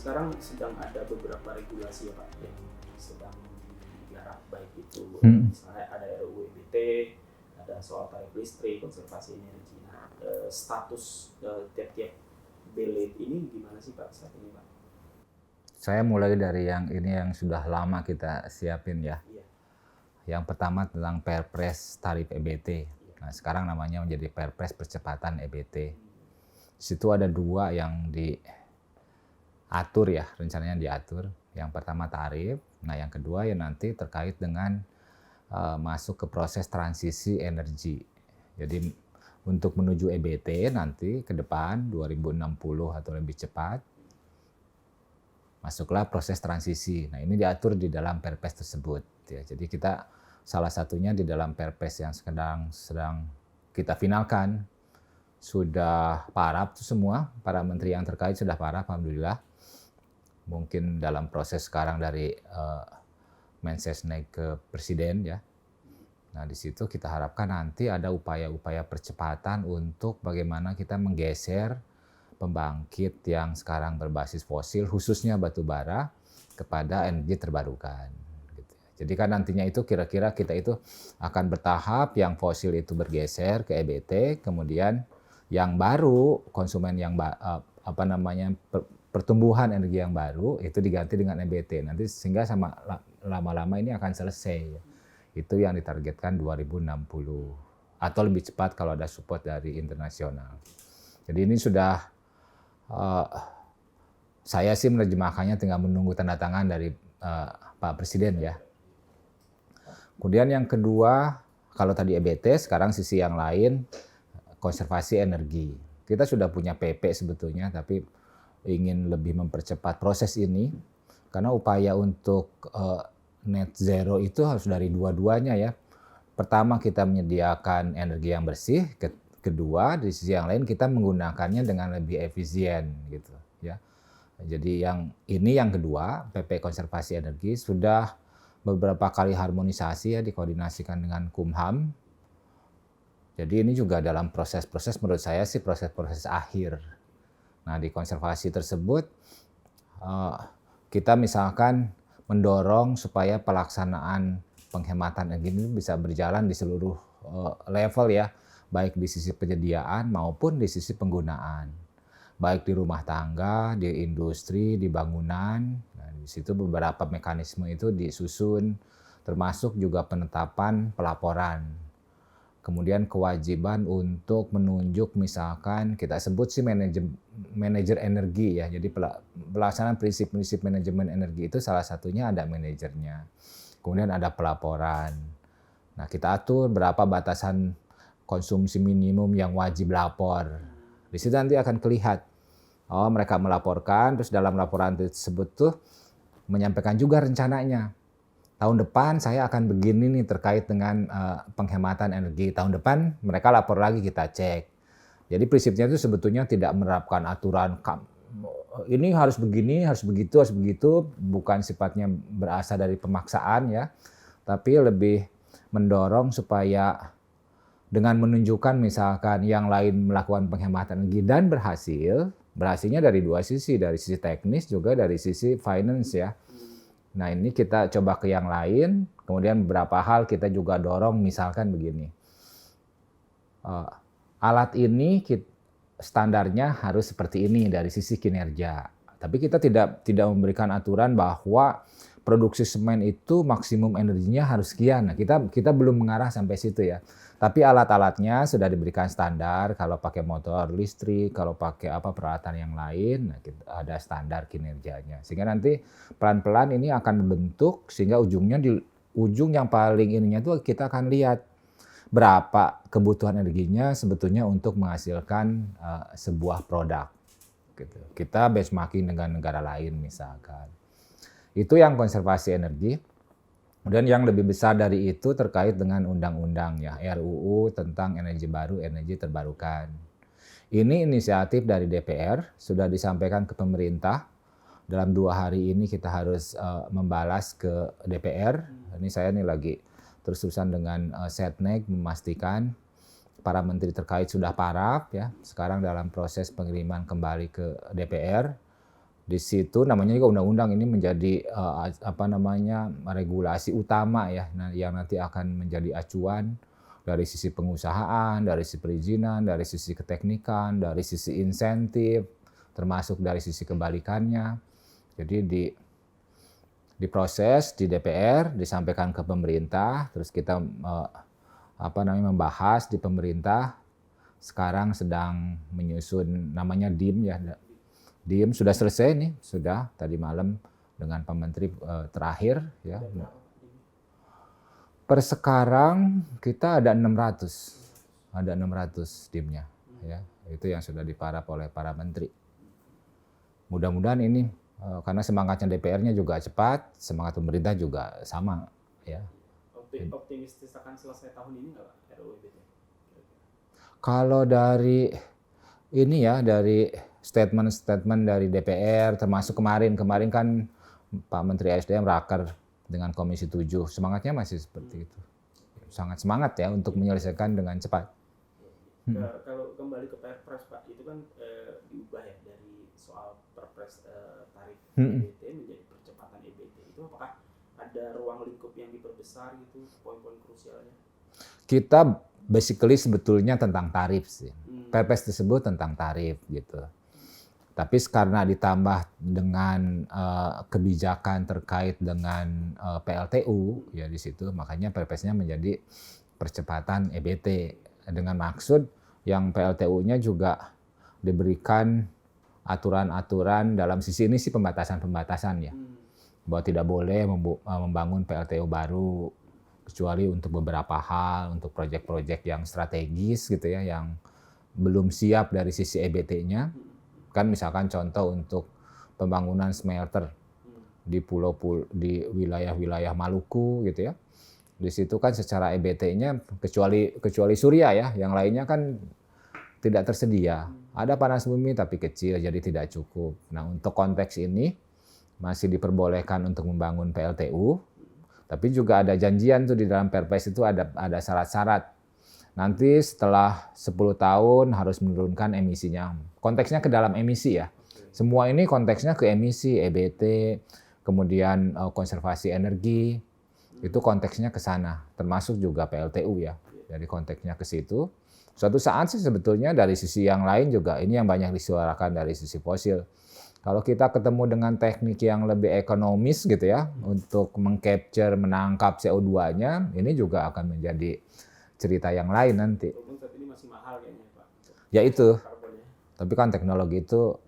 sekarang sedang ada beberapa regulasi ya Pak yang sedang digarap, baik itu misalnya ada RUU EBT, ada soal tarif listrik, konservasi energi. Nah, status tiap-tiap belet ini gimana sih Pak saat ini Pak? Saya mulai dari yang ini yang sudah lama kita siapin ya. Iya. Yang pertama tentang Perpres tarif EBT. Nah, sekarang namanya menjadi Perpres percepatan EBT. Di situ ada dua yang diatur ya, rencananya diatur. Yang pertama tarif, nah yang kedua ya nanti terkait dengan masuk ke proses transisi energi. Jadi untuk menuju EBT nanti ke depan 2060 atau lebih cepat, masuklah proses transisi. Nah ini diatur di dalam Perpres tersebut. Ya, jadi kita salah satunya di dalam Perpres yang sedang kita finalkan sudah paraf semua, para menteri yang terkait sudah paraf, alhamdulillah. Mungkin dalam proses sekarang dari Mensesnek ke Presiden ya. Nah di situ kita harapkan nanti ada upaya-upaya percepatan untuk bagaimana kita menggeser pembangkit yang sekarang berbasis fosil, khususnya batu bara, kepada energi terbarukan. Gitu. Jadi kan nantinya itu kira-kira kita itu akan bertahap, yang fosil itu bergeser ke EBT, kemudian yang baru, konsumen yang pertumbuhan energi yang baru itu diganti dengan EBT. Nanti sehingga sama lama-lama ini akan selesai. Itu yang ditargetkan 2060 atau lebih cepat kalau ada support dari internasional. Jadi ini sudah saya sih menerjemahkannya tinggal menunggu tanda tangan dari Pak Presiden ya. Kemudian yang kedua, kalau tadi EBT, sekarang sisi yang lain konservasi energi. Kita sudah punya PP sebetulnya, tapi ingin lebih mempercepat proses ini karena upaya untuk net zero itu harus dari dua-duanya ya. Pertama kita menyediakan energi yang bersih, kedua di sisi yang lain kita menggunakannya dengan lebih efisien gitu ya. Jadi yang kedua, PP konservasi energi sudah beberapa kali harmonisasi ya, dikoordinasikan dengan Kumham. Jadi ini juga dalam proses-proses, menurut saya sih proses-proses akhir. Nah di konservasi tersebut kita misalkan mendorong supaya pelaksanaan penghematan energi ini bisa berjalan di seluruh level ya, baik di sisi penyediaan maupun di sisi penggunaan, baik di rumah tangga, di industri, di bangunan. Nah, di situ beberapa mekanisme itu disusun, termasuk juga penetapan pelaporan. Kemudian kewajiban untuk menunjuk misalkan kita sebut sih manajer energi ya. Jadi pelaksanaan prinsip-prinsip manajemen energi itu salah satunya ada manajernya. Kemudian ada pelaporan. Nah kita atur berapa batasan konsumsi minimum yang wajib lapor. Di situ nanti akan kelihatan, oh mereka melaporkan, terus dalam laporan tersebut tuh menyampaikan juga rencananya. Tahun depan saya akan begini nih terkait dengan penghematan energi. Tahun depan mereka lapor lagi, kita cek. Jadi prinsipnya itu sebetulnya tidak menerapkan aturan ini harus begini, harus begitu, bukan sifatnya berasal dari pemaksaan ya, tapi lebih mendorong supaya dengan menunjukkan misalkan yang lain melakukan penghematan energi dan berhasilnya dari dua sisi, dari sisi teknis juga dari sisi finance ya. Nah ini kita coba ke yang lain, kemudian beberapa hal kita juga dorong misalkan begini, alat ini standarnya harus seperti ini dari sisi kinerja. Tapi kita tidak memberikan aturan bahwa produksi semen itu maksimum energinya harus sekian. Nah, kita belum mengarah sampai situ ya. Tapi alat-alatnya sudah diberikan standar. Kalau pakai motor listrik, kalau pakai peralatan yang lain, nah ada standar kinerjanya. Sehingga nanti pelan-pelan ini akan membentuk sehingga ujung yang paling ininya itu kita akan lihat berapa kebutuhan energinya sebetulnya untuk menghasilkan sebuah produk. Gitu. Kita benchmarking dengan negara lain misalkan. Itu yang konservasi energi. Kemudian yang lebih besar dari itu terkait dengan undang-undang ya, RUU tentang energi baru, energi terbarukan. Ini inisiatif dari DPR, sudah disampaikan ke pemerintah. Dalam 2 hari ini kita harus membalas ke DPR. Ini saya lagi terus-terusan dengan Setnek memastikan para menteri terkait sudah paraf ya. Sekarang dalam proses pengiriman kembali ke DPR. Di situ namanya juga undang-undang ini menjadi regulasi utama ya, yang nanti akan menjadi acuan dari sisi pengusahaan, dari sisi perizinan, dari sisi keteknikan, dari sisi insentif, termasuk dari sisi kebalikannya. Jadi diproses di DPR, disampaikan ke pemerintah, terus kita membahas di pemerintah. Sekarang sedang menyusun namanya DIM ya. DIM sudah selesai nih, sudah tadi malam dengan Pak Menteri terakhir ya. Per sekarang kita ada 600 DIM-nya ya. Itu yang sudah diparap oleh para menteri. Mudah-mudahan ini karena semangatnya DPR-nya juga cepat, semangat pemerintah juga sama ya. Optimistis akan selesai tahun ini nggak Pak, RUU EBT? Kalau dari ini ya, dari statement dari DPR, termasuk kemarin kan Pak Menteri SDM raker dengan Komisi 7, semangatnya masih seperti itu. Sangat semangat ya untuk menyelesaikan dengan cepat. Kalau kembali ke Perpres Pak, itu kan diubah ya dari soal Perpres tarif EBT menjadi percepatan EBT. Itu apakah ada ruang lingkup yang diperbesar gitu, poin-poin krusialnya? Kita basically sebetulnya tentang tarif sih. Perpres tersebut tentang tarif gitu. Tapi karena ditambah dengan kebijakan terkait dengan PLTU ya di situ, makanya Perpresnya menjadi percepatan EBT dengan maksud yang PLTU-nya juga diberikan aturan-aturan dalam sisi ini sih pembatasan ya, bahwa tidak boleh membangun PLTU baru kecuali untuk beberapa hal, untuk proyek-proyek yang strategis gitu ya, yang belum siap dari sisi EBT-nya. Kan misalkan contoh untuk pembangunan smelter di di wilayah-wilayah Maluku gitu ya. Di situ kan secara EBT-nya kecuali surya ya, yang lainnya kan tidak tersedia. Ada panas bumi tapi kecil jadi tidak cukup. Nah, untuk konteks ini masih diperbolehkan untuk membangun PLTU. Tapi juga ada janjian tuh di dalam Perpres itu ada syarat-syarat. Nanti setelah 10 tahun harus menurunkan emisinya. Konteksnya ke dalam emisi ya. Semua ini konteksnya ke emisi, EBT, kemudian konservasi energi. Itu konteksnya ke sana, termasuk juga PLTU ya. Jadi konteksnya ke situ. Suatu saat sih sebetulnya dari sisi yang lain juga ini yang banyak disuarakan dari sisi fosil. Kalau kita ketemu dengan teknik yang lebih ekonomis gitu ya, untuk mengcapture, menangkap CO2-nya, ini juga akan menjadi cerita yang lain nanti. Walaupun saat ini masih mahal kayaknya Pak. Ya itu, tapi kan teknologi itu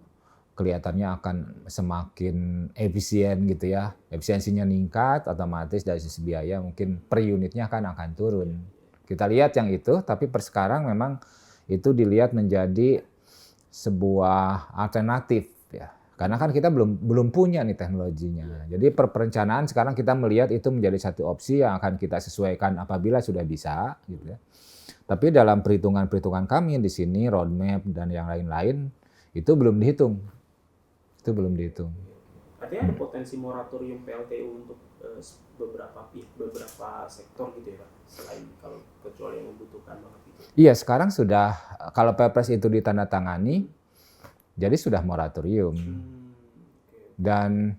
kelihatannya akan semakin efisien gitu ya. Efisiensinya meningkat, otomatis dari sisi biaya mungkin per unitnya kan akan turun. Kita lihat yang itu, tapi per sekarang memang itu dilihat menjadi sebuah alternatif ya. Karena kan kita belum punya nih teknologinya. Jadi perencanaan sekarang kita melihat itu menjadi satu opsi yang akan kita sesuaikan apabila sudah bisa gitu ya. Tapi dalam perhitungan-perhitungan kami di sini roadmap dan yang lain-lain itu belum dihitung. Itu belum dihitung. Artinya ada potensi moratorium PLTU untuk beberapa sektor gitu ya Pak. Selain kalau kecuali yang membutuhkan banget itu. Iya, sekarang sudah kalau Perpres itu ditandatangani jadi sudah moratorium. Dan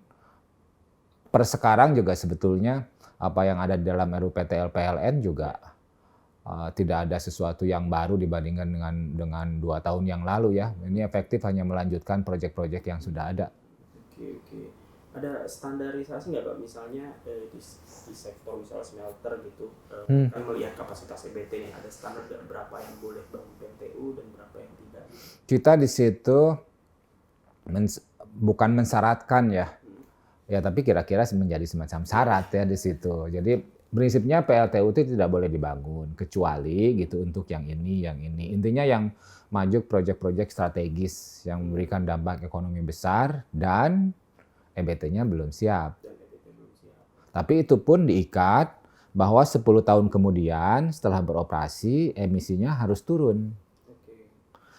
per sekarang juga sebetulnya apa yang ada di dalam RUU PTL PLN juga tidak ada sesuatu yang baru dibandingkan dengan 2 tahun yang lalu ya. Ini efektif hanya melanjutkan proyek-proyek yang sudah ada. Oke. Ada standarisasi nggak Pak? Misalnya di sektor misalnya smelter gitu, kan melihat kapasitas EBT nih, ada standar berapa yang boleh bangun PLTU dan berapa yang tidak? Kita di situ bukan mensyaratkan ya, tapi kira-kira menjadi semacam syarat ya di situ. Jadi prinsipnya PLTU itu tidak boleh dibangun kecuali gitu untuk yang ini. Intinya yang maju proyek-proyek strategis yang memberikan dampak ekonomi besar dan EBT-nya belum siap. Tapi itu pun diikat bahwa 10 tahun kemudian setelah beroperasi emisinya harus turun.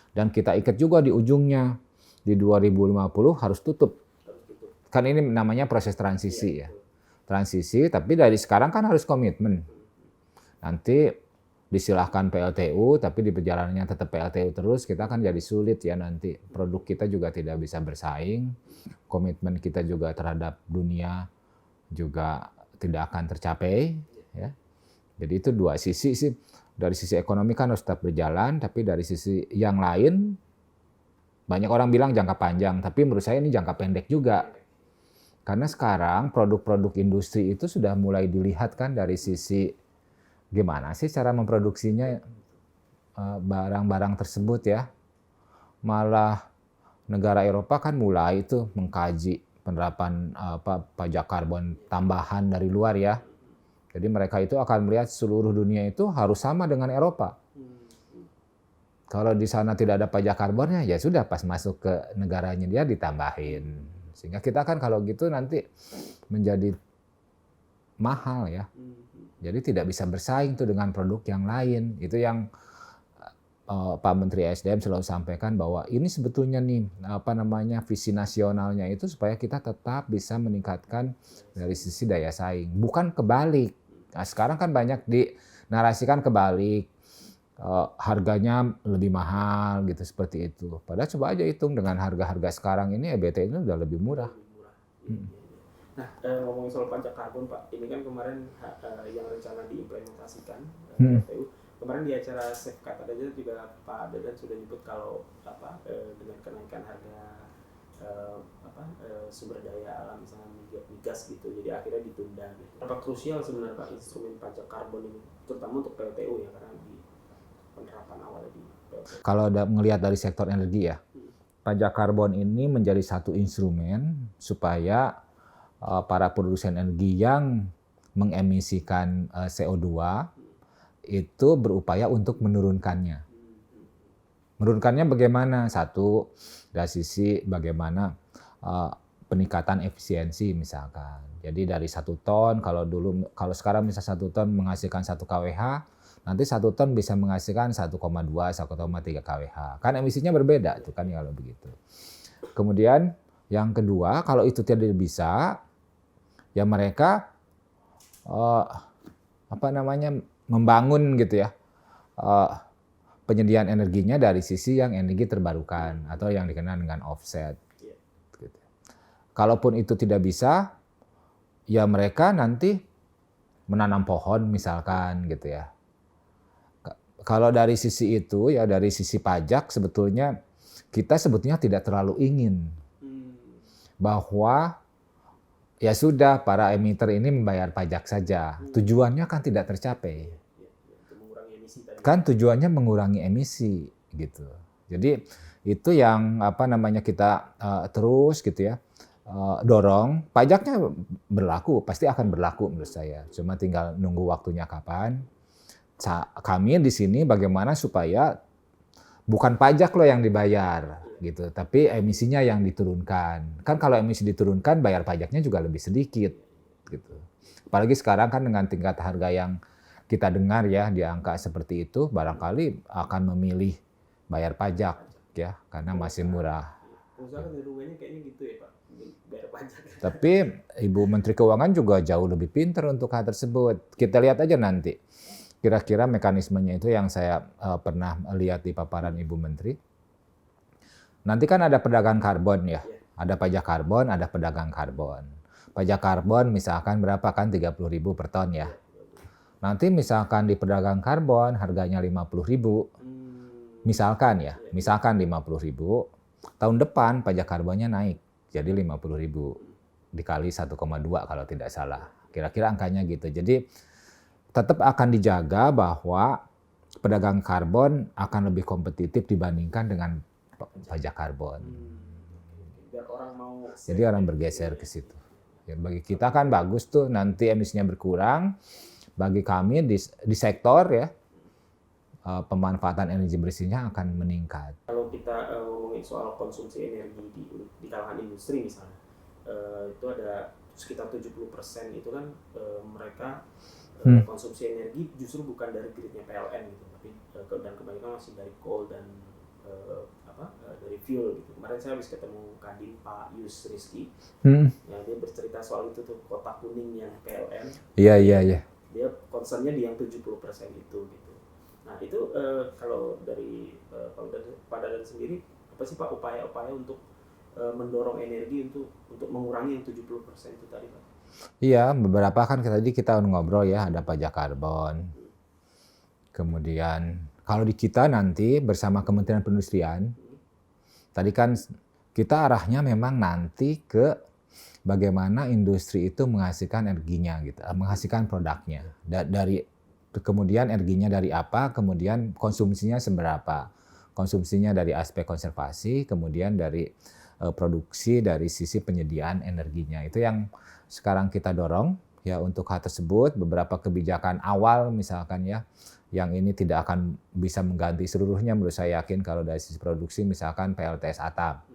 Dan kita ikat juga di ujungnya di 2050 harus tutup. Kan ini namanya proses transisi ya. Transisi tapi dari sekarang kan harus komitmen. Nanti disilahkan PLTU, tapi di perjalanannya tetap PLTU terus, kita kan jadi sulit ya nanti. Produk kita juga tidak bisa bersaing, komitmen kita juga terhadap dunia juga tidak akan tercapai. Ya. Jadi itu dua sisi sih. Dari sisi ekonomi kan harus tetap berjalan, tapi dari sisi yang lain, banyak orang bilang jangka panjang, tapi menurut saya ini jangka pendek juga. Karena sekarang produk-produk industri itu sudah mulai dilihat kan dari sisi gimana sih cara memproduksinya barang-barang tersebut ya. Malah negara Eropa kan mulai itu mengkaji penerapan pajak karbon tambahan dari luar ya. Jadi mereka itu akan melihat seluruh dunia itu harus sama dengan Eropa. Kalau di sana tidak ada pajak karbonnya, ya sudah pas masuk ke negaranya dia ditambahin. Sehingga kita kan kalau gitu nanti menjadi mahal ya. Jadi tidak bisa bersaing tuh dengan produk yang lain. Itu yang Pak Menteri SDM selalu sampaikan bahwa ini sebetulnya nih visi nasionalnya itu supaya kita tetap bisa meningkatkan dari sisi daya saing, bukan kebalik. Nah, sekarang kan banyak dinarasikan kebalik, harganya lebih mahal gitu seperti itu. Padahal coba aja hitung dengan harga-harga sekarang ini EBT ini udah lebih murah. Nah, ngomongin soal pajak karbon Pak, ini kan kemarin yang rencana diimplementasikan kemarin di acara Safecat aja juga Pak Dadan sudah nyebut kalau dengan kenaikan harga sumber daya alam misalnya migas gitu, jadi akhirnya ditunda gitu. Apa krusial sebenarnya Pak instrumen pajak karbon ini, terutama untuk PLTU ya, karena di penerapan awal di PLTU. Kalau melihat dari sektor energi ya, pajak karbon ini menjadi satu instrumen supaya para produsen energi yang mengemisikan CO2 itu berupaya untuk menurunkannya. Menurunkannya bagaimana? Satu, dari sisi bagaimana peningkatan efisiensi misalkan. Jadi dari 1 ton, kalau sekarang misal 1 ton menghasilkan 1 kWh, nanti 1 ton bisa menghasilkan 1,2, 1,3 kWh. Kan emisinya berbeda itu kan kalau begitu. Kemudian yang kedua, kalau itu tidak bisa, ya mereka membangun gitu ya penyediaan energinya dari sisi yang energi terbarukan atau yang dikenal dengan offset. Gitu. Kalaupun itu tidak bisa, ya mereka nanti menanam pohon misalkan gitu ya. Kalau dari sisi itu ya dari sisi pajak sebetulnya kita tidak terlalu ingin bahwa ya sudah para emiter ini membayar pajak saja. Tujuannya kan tidak tercapai. Kan tujuannya mengurangi emisi gitu. Jadi itu yang kita terus gitu ya dorong. Pajaknya berlaku, pasti akan berlaku menurut saya. Cuma tinggal nunggu waktunya kapan. Kami di sini bagaimana supaya bukan pajak loh yang dibayar gitu, tapi emisinya yang diturunkan. Kan kalau emisi diturunkan, bayar pajaknya juga lebih sedikit gitu. Apalagi sekarang kan dengan tingkat harga yang kita dengar ya di angka seperti itu, barangkali akan memilih bayar pajak ya karena masih murah. Kayaknya gitu ya Pak, bayar pajak. Tapi Ibu Menteri Keuangan juga jauh lebih pintar untuk hal tersebut. Kita lihat aja nanti. Kira-kira mekanismenya itu yang saya pernah lihat di paparan Ibu Menteri. Nanti kan ada pedagang karbon ya. Ada pajak karbon, ada pedagang karbon. Pajak karbon misalkan berapa kan 30.000 per ton ya. Nanti misalkan di pedagang karbon harganya 50.000. Misalkan 50.000. Tahun depan pajak karbonnya naik jadi 50.000 dikali 1,2 kalau tidak salah. Kira-kira angkanya gitu. Jadi tetap akan dijaga bahwa pedagang karbon akan lebih kompetitif dibandingkan dengan pajak karbon. Jadi orang bergeser ke situ. Ya, bagi kita kan bagus tuh nanti emisinya berkurang. Bagi kami di sektor ya pemanfaatan energi bersihnya akan meningkat. Kalau kita ngomongin soal konsumsi energi di kalangan industri misalnya, itu ada sekitar 70% itu kan mereka konsumsi energi justru bukan dari gridnya PLN gitu, tapi dan kebanyakan masih dari coal dan dari fuel gitu. Kemarin saya habis ketemu Kadin Pak Yus Rizky, yang dia bercerita soal itu tuh kotak kuning yang PLN. Iya. Dia concernnya di yang 70% itu gitu. Nah itu kalau dari Pak Dadan sendiri, apa sih Pak upaya-upaya untuk mendorong energi untuk mengurangi yang 70% itu tadi Pak? Iya, beberapa kan tadi kita ngobrol ya, ada pajak karbon. Kemudian kalau di kita nanti bersama Kementerian Perindustrian, tadi kan kita arahnya memang nanti ke bagaimana industri itu menghasilkan energinya gitu, menghasilkan produknya. Dari kemudian energinya dari apa, kemudian konsumsinya seberapa. Konsumsinya dari aspek konservasi, kemudian dari produksi dari sisi penyediaan energinya. Itu yang sekarang kita dorong ya untuk hal tersebut. Beberapa kebijakan awal misalkan ya, yang ini tidak akan bisa mengganti seluruhnya menurut saya yakin kalau dari sisi produksi misalkan PLTS atap.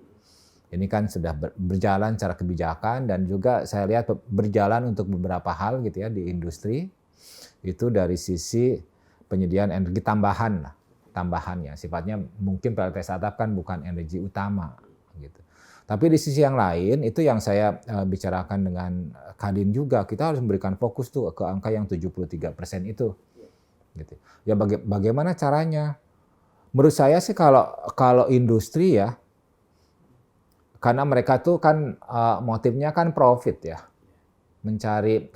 Ini kan sudah berjalan secara kebijakan dan juga saya lihat berjalan untuk beberapa hal gitu ya di industri. Itu dari sisi penyediaan energi tambahannya. Sifatnya mungkin PLTS atap kan bukan energi utama gitu. Tapi di sisi yang lain itu yang saya bicarakan dengan Kadin juga, kita harus memberikan fokus tuh ke angka yang 73% itu. Gitu. Ya bagaimana caranya? Menurut saya sih kalau industri ya, karena mereka tuh kan motifnya kan profit ya, mencari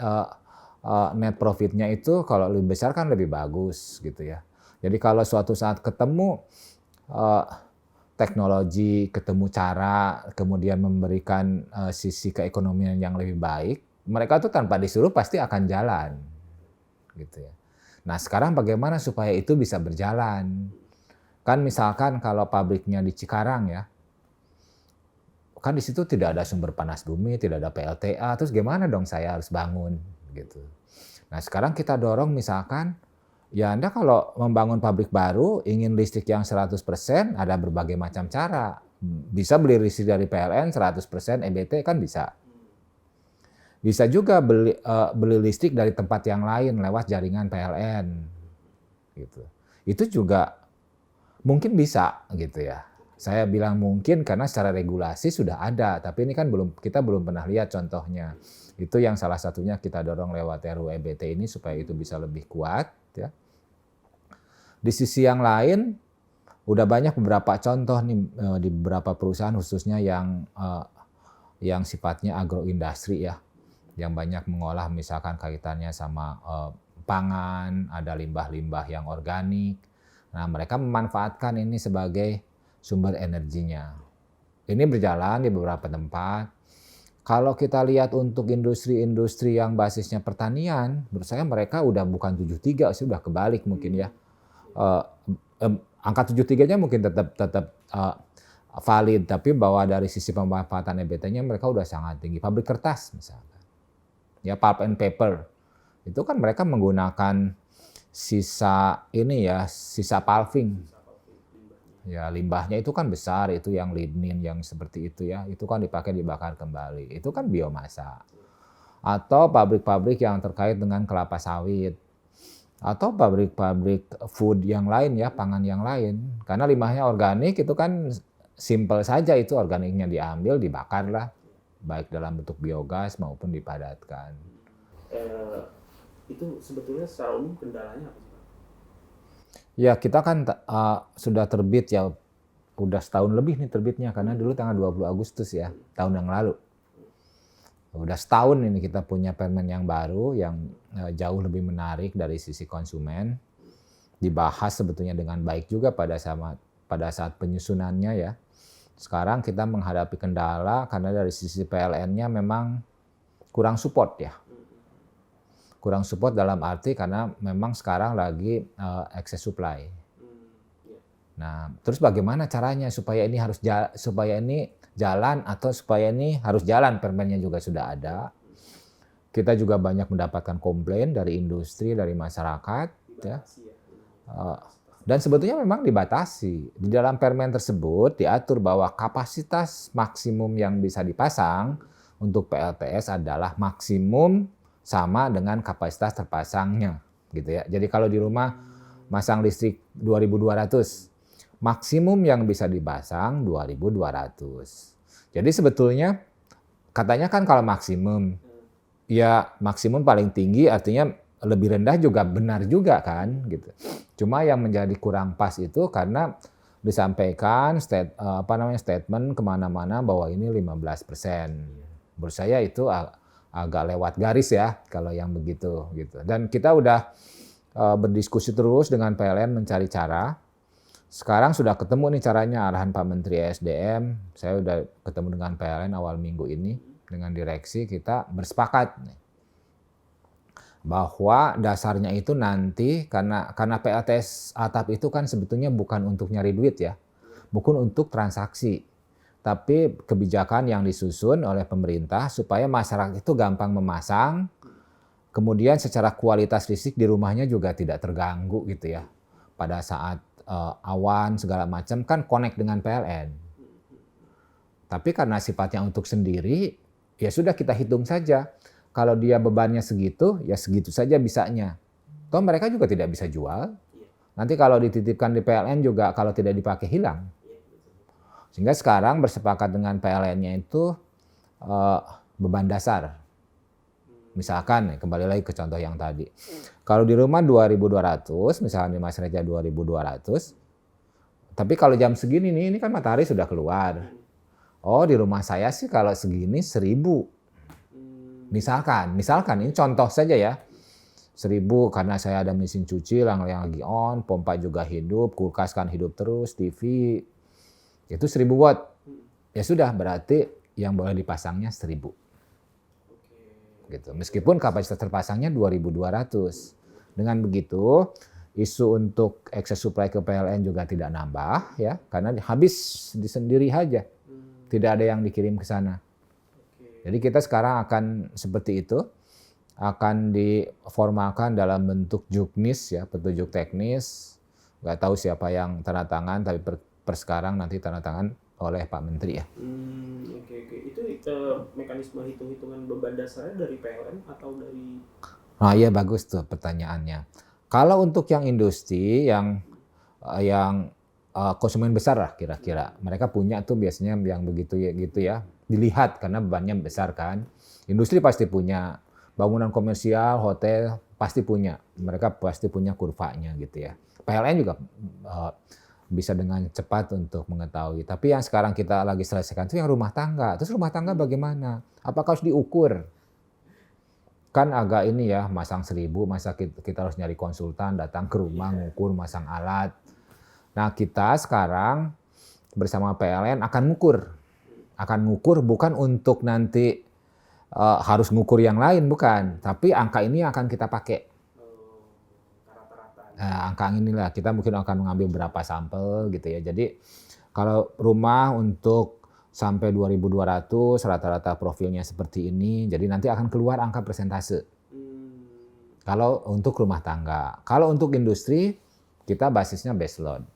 net profitnya itu kalau lebih besar kan lebih bagus gitu ya. Jadi kalau suatu saat ketemu teknologi, ketemu cara, kemudian memberikan sisi keekonomian yang lebih baik, mereka tuh tanpa disuruh pasti akan jalan, gitu ya. Nah sekarang bagaimana supaya itu bisa berjalan? Kan misalkan kalau pabriknya di Cikarang ya, kan di situ tidak ada sumber panas bumi, tidak ada PLTA, terus gimana dong saya harus bangun gitu. Nah sekarang kita dorong misalkan, ya Anda kalau membangun pabrik baru, ingin listrik yang 100%, ada berbagai macam cara. Bisa beli listrik dari PLN 100% EBT kan bisa. Bisa juga beli listrik dari tempat yang lain lewat jaringan PLN. Gitu. Itu juga mungkin bisa gitu ya. Saya bilang mungkin karena secara regulasi sudah ada, tapi ini kan kita belum pernah lihat contohnya. Itu yang salah satunya kita dorong lewat RUU EBT ini supaya itu bisa lebih kuat ya. Di sisi yang lain udah banyak beberapa contoh nih di beberapa perusahaan khususnya yang sifatnya agroindustri ya, yang banyak mengolah misalkan kaitannya sama pangan, ada limbah-limbah yang organik. Nah, mereka memanfaatkan ini sebagai sumber energinya. Ini berjalan di beberapa tempat. Kalau kita lihat untuk industri-industri yang basisnya pertanian, menurut saya mereka udah bukan 73, sudah kebalik mungkin ya. Angka 73-nya mungkin tetap valid, tapi bahwa dari sisi pemanfaatan EBT-nya mereka udah sangat tinggi. Pabrik kertas misalnya. Ya pulp and paper. Itu kan mereka menggunakan sisa pulping. Ya limbahnya itu kan besar, itu yang lignin yang seperti itu ya. Itu kan dipakai dibakar kembali. Itu kan biomasa. Atau pabrik-pabrik yang terkait dengan kelapa sawit. Atau pabrik-pabrik food yang lain ya, pangan yang lain. Karena limbahnya organik itu kan simple saja, itu organiknya diambil, dibakar lah. Baik dalam bentuk biogas maupun dipadatkan. Itu sebetulnya secara umum kendalanya apa sih Pak? Ya kita kan sudah terbit ya, udah setahun lebih nih terbitnya, karena dulu tanggal 20 Agustus ya, tahun yang lalu. Udah setahun ini kita punya permen yang baru yang jauh lebih menarik dari sisi konsumen. Dibahas sebetulnya dengan baik juga pada saat penyusunannya ya. Sekarang kita menghadapi kendala karena dari sisi PLN-nya memang kurang support ya. Kurang support dalam arti karena memang sekarang lagi excess supply. Nah, terus bagaimana caranya supaya ini jalan atau supaya ini harus jalan, permennya juga sudah ada. Kita juga banyak mendapatkan komplain dari industri, dari masyarakat ya. Dan sebetulnya memang dibatasi. Di dalam permen tersebut diatur bahwa kapasitas maksimum yang bisa dipasang untuk PLTS adalah maksimum sama dengan kapasitas terpasangnya gitu ya. Jadi kalau di rumah masang listrik 2.200, maksimum yang bisa dipasang 2.200. Jadi sebetulnya katanya kan kalau maksimum ya maksimum paling tinggi artinya lebih rendah juga benar juga kan gitu. Cuma yang menjadi kurang pas itu karena disampaikan statement kemana-mana bahwa ini 15%. Menurut saya itu agak lewat garis ya kalau yang begitu gitu. Dan kita udah berdiskusi terus dengan PLN mencari cara. Sekarang sudah ketemu nih caranya, arahan Pak Menteri SDM. Saya udah ketemu dengan PLN awal minggu ini dengan direksi, kita bersepakat nih bahwa dasarnya itu nanti karena PLTS atap itu kan sebetulnya bukan untuk nyari duit ya, bukan untuk transaksi, tapi kebijakan yang disusun oleh pemerintah supaya masyarakat itu gampang memasang, kemudian secara kualitas listrik di rumahnya juga tidak terganggu gitu ya. Pada saat awan segala macam kan connect dengan PLN. Tapi karena sifatnya untuk sendiri, ya sudah kita hitung saja. Kalau dia bebannya segitu, ya segitu saja bisanya. Toh mereka juga tidak bisa jual. Nanti kalau dititipkan di PLN juga kalau tidak dipakai hilang. Sehingga sekarang bersepakat dengan PLN-nya itu beban dasar. Misalkan, kembali lagi ke contoh yang tadi. Kalau di rumah 2.200, misalnya Mas Reja 2.200. Tapi kalau jam segini nih, ini kan matahari sudah keluar. Oh, di rumah saya sih kalau segini 1.000. Misalkan ini contoh saja ya. 1.000 karena saya ada mesin cuci yang lagi on, pompa juga hidup, kulkas kan hidup terus, TV. Itu 1.000 watt. Ya sudah, berarti yang boleh dipasangnya 1.000. Gitu. Meskipun kapasitas terpasangnya 2.200. Dengan begitu, isu untuk excess supply ke PLN juga tidak nambah ya, karena habis di sendiri aja. Tidak ada yang dikirim ke sana. Jadi kita sekarang akan seperti itu, akan diformalkan dalam bentuk juknis ya, petunjuk teknis. Nggak tahu siapa yang tanda tangan, tapi per sekarang nanti tanda tangan oleh Pak Menteri ya. Oke. Itu mekanisme hitung-hitungan beban dasarnya dari PLN atau dari? Nah iya bagus tuh pertanyaannya. Kalau untuk yang industri, yang konsumen besar lah kira-kira, mereka punya tuh biasanya yang begitu ya gitu ya. Dilihat karena bebannya besar kan. Industri pasti punya, bangunan komersial, hotel pasti punya. Mereka pasti punya kurvanya gitu ya. PLN juga bisa dengan cepat untuk mengetahui. Tapi yang sekarang kita lagi selesaikan itu yang rumah tangga. Terus rumah tangga bagaimana? Apakah harus diukur? Kan agak ini ya, masang 1.000, masa kita harus nyari konsultan, datang ke rumah, ngukur, masang alat. Nah kita sekarang bersama PLN akan ngukur bukan untuk nanti harus ngukur yang lain, bukan. Tapi angka ini akan kita pakai. Angka inilah kita mungkin akan mengambil berapa sampel gitu ya. Jadi kalau rumah untuk sampai 2.200 rata-rata profilnya seperti ini, jadi nanti akan keluar angka persentase. Kalau untuk rumah tangga. Kalau untuk industri kita basisnya baseload.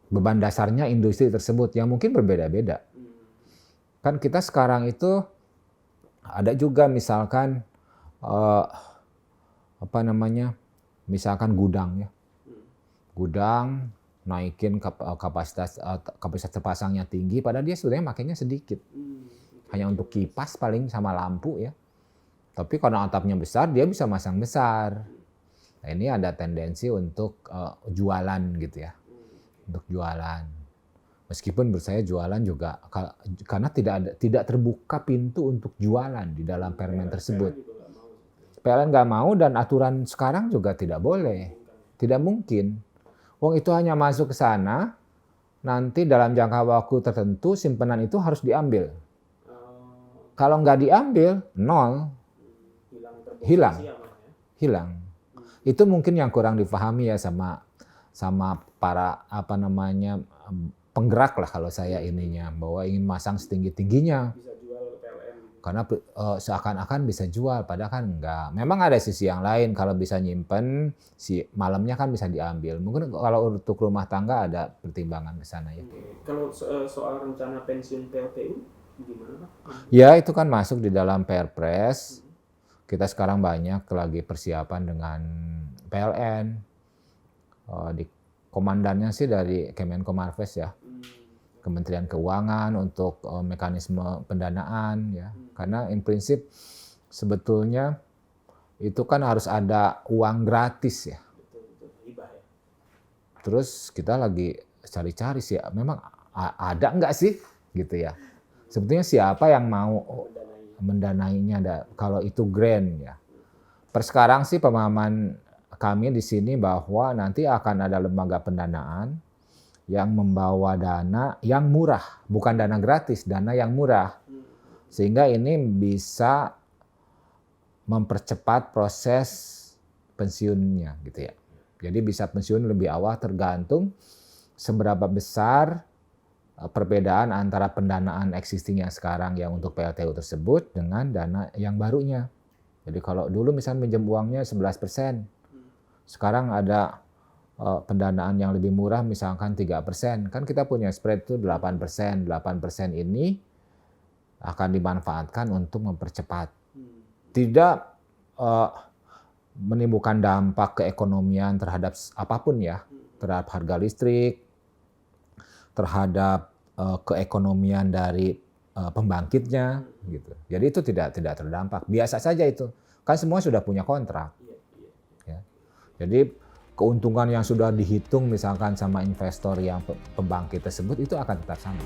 Beban dasarnya industri tersebut yang mungkin berbeda-beda. Kan kita sekarang itu ada juga misalkan misalkan gudang ya. Gudang naikin kapasitas terpasangnya tinggi, padahal dia sebenarnya makainya sedikit. Hanya untuk kipas paling sama lampu ya. Tapi karena atapnya besar, dia bisa masang besar. Nah, ini ada tendensi untuk jualan gitu ya. Untuk jualan. Meskipun menurut saya jualan juga karena tidak terbuka pintu untuk jualan di dalam permen tersebut. PLN nggak mau dan aturan sekarang juga tidak boleh. Tidak mungkin. Wong itu hanya masuk ke sana, nanti dalam jangka waktu tertentu simpenan itu harus diambil. Kalau nggak diambil, nol. Hilang. Itu mungkin yang kurang dipahami ya sama para penggerak lah kalau saya ininya, bahwa ingin masang setinggi-tingginya. Bisa jual PLN. Karena seakan-akan bisa jual, padahal kan enggak. Memang ada sisi yang lain, kalau bisa nyimpen, malamnya kan bisa diambil. Mungkin kalau untuk rumah tangga ada pertimbangan ke sana ya. Kalau soal rencana pensiun PLTU gimana Pak? Ya itu kan masuk di dalam Perpres. Kita sekarang banyak lagi persiapan dengan PLN. Di komandannya sih dari Kemenkomarves ya. Kementerian Keuangan untuk mekanisme pendanaan ya. Karena in prinsip sebetulnya itu kan harus ada uang gratis ya. Betul, hibah ya. Terus kita lagi cari-cari sih, memang ada nggak sih gitu ya. Sebetulnya siapa yang mau mendanainya kalau itu grant ya. Per sekarang sih pemahaman kami di sini bahwa nanti akan ada lembaga pendanaan yang membawa dana yang murah, bukan dana gratis, dana yang murah. Sehingga ini bisa mempercepat proses pensiunnya gitu ya. Jadi bisa pensiun lebih awal tergantung seberapa besar perbedaan antara pendanaan existing yang sekarang yang untuk PLTU tersebut dengan dana yang barunya. Jadi kalau dulu misalnya minjem uangnya 11%, sekarang ada pendanaan yang lebih murah misalkan 3%, kan kita punya spread itu 8%. 8% ini akan dimanfaatkan untuk mempercepat. Tidak menimbulkan dampak keekonomian terhadap apapun ya, terhadap harga listrik, terhadap keekonomian dari pembangkitnya gitu. Jadi itu tidak terdampak. Biasa saja itu. Kan semua sudah punya kontrak. Ya. Jadi keuntungan yang sudah dihitung misalkan sama investor yang pembangkit tersebut itu akan tetap sama.